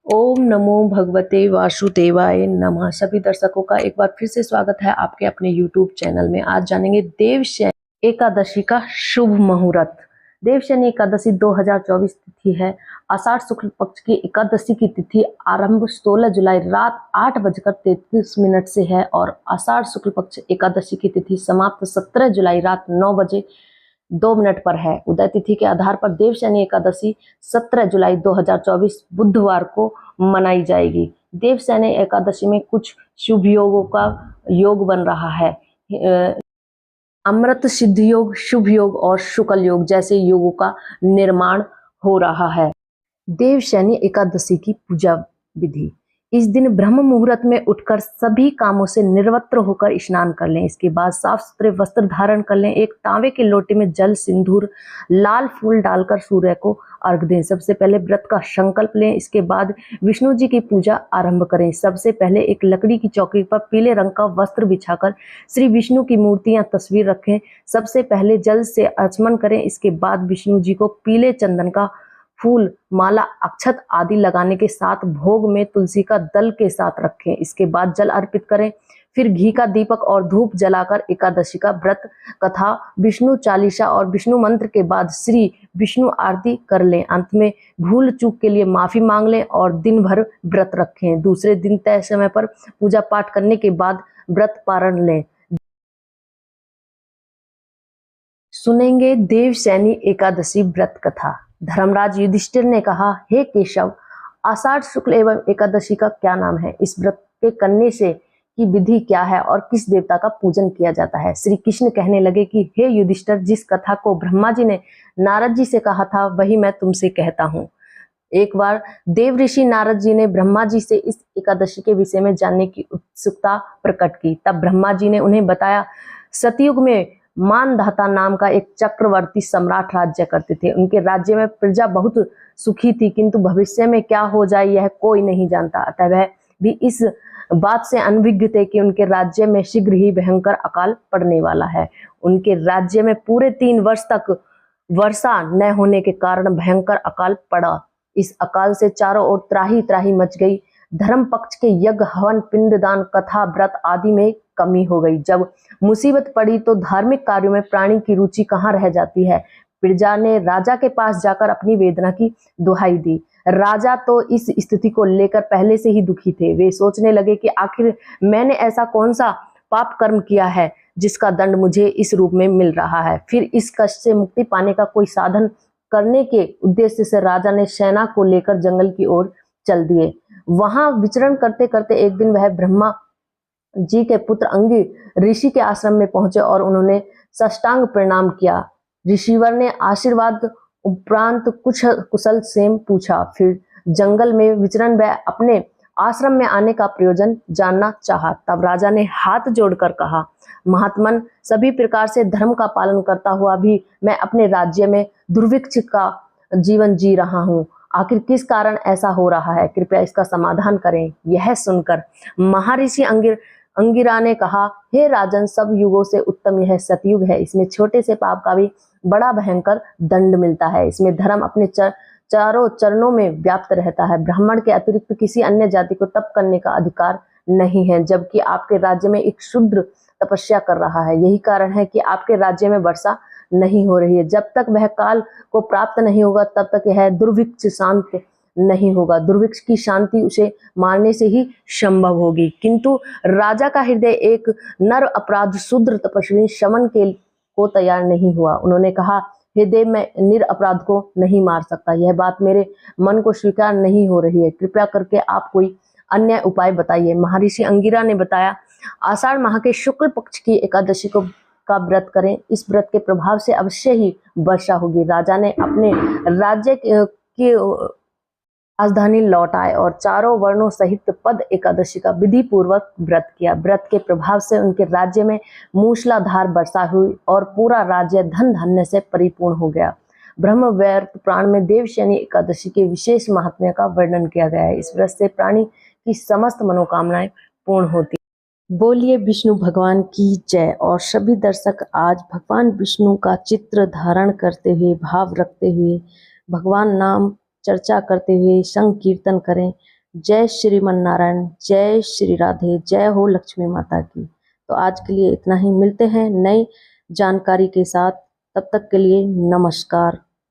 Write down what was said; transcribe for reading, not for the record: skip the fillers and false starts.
ओम नमो भगवते वासुदेवाय नमः। सभी दर्शकों का एक बार फिर से स्वागत है आपके अपने YouTube चैनल में। आज जानेंगे देवशयनी एकादशी का शुभ मुहूर्त। देवशयनी एकादशी 2024 तिथि है। आषाढ़ शुक्ल पक्ष की एकादशी की तिथि आरंभ 16 जुलाई रात 8:33 से है और आषाढ़ शुक्ल पक्ष एकादशी की तिथि समाप्त 17 जुलाई रात 9:02 पर है। उदय तिथि के आधार पर देवशयनी एकादशी 17 जुलाई 2024 बुधवार को मनाई जाएगी। देवशयनी एकादशी में कुछ शुभ योगों का योग बन रहा है। अमृत सिद्ध योग, शुभ योग और शुक्ल योग जैसे योगों का निर्माण हो रहा है। देवशयनी एकादशी की पूजा विधि। इस दिन ब्रह्म मुहूर्त में उठकर सभी कामों से निर्वत्र होकर स्नान कर लें। इसके बाद साफ सुथरे वस्त्र धारण कर लें। एक तांबे के लोटे में जल, सिंदूर, लाल फूल डालकर सूर्य को अर्घ दें। सबसे पहले व्रत का संकल्प लें। इसके बाद विष्णु जी की पूजा आरंभ करें। सबसे पहले एक लकड़ी की चौकी पर पीले रंग का वस्त्र बिछाकर श्री विष्णु की मूर्ति या तस्वीर रखें। सबसे पहले जल से आचमन करें। इसके बाद विष्णु जी को पीले चंदन का फूल, माला, अक्षत आदि लगाने के साथ भोग में तुलसी का दल के साथ रखें। इसके बाद जल अर्पित करें। फिर घी का दीपक और धूप जलाकर एकादशी का व्रत कथा, विष्णु चालीसा और विष्णु मंत्र के बाद श्री विष्णु आरती कर लें। अंत में भूल चूक के लिए माफी मांग लें और दिन भर व्रत रखें। दूसरे दिन तय समय पर पूजा पाठ करने के बाद व्रत पारण लें। सुनेंगे देवशयनी एकादशी व्रत कथा। धर्मराज युधिष्ठिर ने कहा, हे केशव, आषाढ़ शुक्ल एवं एकादशी का क्या नाम है? इस व्रत के करने से की विधि क्या है और किस देवता का पूजन किया जाता है? श्री कृष्ण कहने लगे कि हे युधिष्ठिर, जिस कथा को ब्रह्मा जी ने नारद जी से कहा था वही मैं तुमसे कहता हूँ। एक बार देव ऋषि नारद जी ने ब्रह्मा जी से इस एकादशी के विषय में जानने की उत्सुकता प्रकट की। तब ब्रह्मा जी ने उन्हें बताया, सतयुग में मानधाता नाम का एक चक्रवर्ती सम्राट राज्य करते थे। उनके राज्य में प्रजा बहुत सुखी थी, किंतु भविष्य में क्या हो जाए यह कोई नहीं जानता। अतः वह भी इस बात से अनभिज्ञ थे कि उनके राज्य में शीघ्र ही भयंकर अकाल पड़ने वाला है। उनके राज्य में पूरे 3 वर्ष तक वर्षा न होने के कारण भयंकर अकाल पड़ा। इस अकाल से चारों ओर त्राही त्राही मच गई। धर्म पक्ष के यज्ञ, हवन, पिंडदान, कथा, व्रत आदि में कमी हो गई। जब मुसीबत पड़ी तो धार्मिक कार्यों में प्राणी की रुचि कहाँ रह जाती है। प्रजा ने राजा के पास जाकर अपनी वेदना की दुहाई दी। राजा तो इस स्थिति को लेकर पहले से ही दुखी थे। वे सोचने लगे कि आखिर मैंने ऐसा कौन सा पाप कर्म किया है जिसका दंड मुझे इस रूप में मिल रहा है। फिर इस कष्ट से मुक्ति पाने का कोई साधन करने के उद्देश्य से राजा ने सेना को लेकर जंगल की ओर चल दिए। वहां विचरण करते करते एक दिन वह ब्रह्मा जी के पुत्र अंगी ऋषि के आश्रम में पहुंचे और उन्होंने साष्टांग प्रणाम किया। ऋषिवर ने आशीर्वाद उपरांत कुछ कुशल सेम पूछा। फिर जंगल में विचरण वह अपने आश्रम में आने का प्रयोजन जानना चाहा। तब राजा ने हाथ जोड़कर कहा, महात्मन, सभी प्रकार से धर्म का पालन करता हुआ भी मैं अपने राज्य में दुर्भिक्ष का जीवन जी रहा हूँ। आखिर किस कारण ऐसा हो रहा है? कृपया इसका समाधान करें। यह सुनकर महर्षि अंगिरा ने कहा, हे राजन, सब युगों से उत्तम यह सतयुग है। इसमें छोटे से पाप का भी बड़ा भयंकर दंड मिलता है। इसमें धर्म अपने चारों चरणों में व्याप्त रहता है। ब्राह्मण के अतिरिक्त किसी अन्य जाति को तप करने का अधिकार नहीं है, जबकि आपके राज्य में एक शूद्र तपस्या कर रहा है। यही कारण है कि आपके राज्य में वर्षा नहीं हो रही है। जब तक वह काल को प्राप्त नहीं होगा तब तक यह दुर्भिक्ष शांत नहीं होगा। दुर्भिक्ष की शांति उसे मारने से ही संभव होगी। किंतु राजा का हृदय एक नर अपराध शूद्र तपस्वी शमन के को तैयार नहीं हुआ। उन्होंने कहा, हे देव, मैं निर अपराध को नहीं मार सकता। यह बात मेरे मन को स्वीकार नहीं हो रही है। कृपया करके आप कोई अन्य उपाय बताइए। महर्षि अंगिरा ने बताया, आषाढ़ माह के शुक्ल पक्ष की एकादशी को का व्रत करें। इस व्रत के प्रभाव से अवश्य ही वर्षा होगी। राजा ने अपने राज्य की राजधानी लौट आए और चारों वर्णों सहित पद एकादशी का विधि पूर्वक व्रत किया। व्रत के प्रभाव से उनके राज्य में मूसलाधार वर्षा हुई और पूरा राज्य धन धान्य से परिपूर्ण हो गया। ब्रह्म वैवर्त पुराण में देवशयनी एकादशी के विशेष महात्म्य का वर्णन किया गया है। इस व्रत से प्राणी की समस्त मनोकामनाएं पूर्ण होती। बोलिए विष्णु भगवान की जय। और सभी दर्शक आज भगवान विष्णु का चित्र धारण करते हुए, भाव रखते हुए भगवान नाम चर्चा करते हुए संकीर्तन करें। जय श्रीमन नारायण, जय श्री राधे, जय हो लक्ष्मी माता की। तो आज के लिए इतना ही, मिलते हैं नई जानकारी के साथ। तब तक के लिए नमस्कार।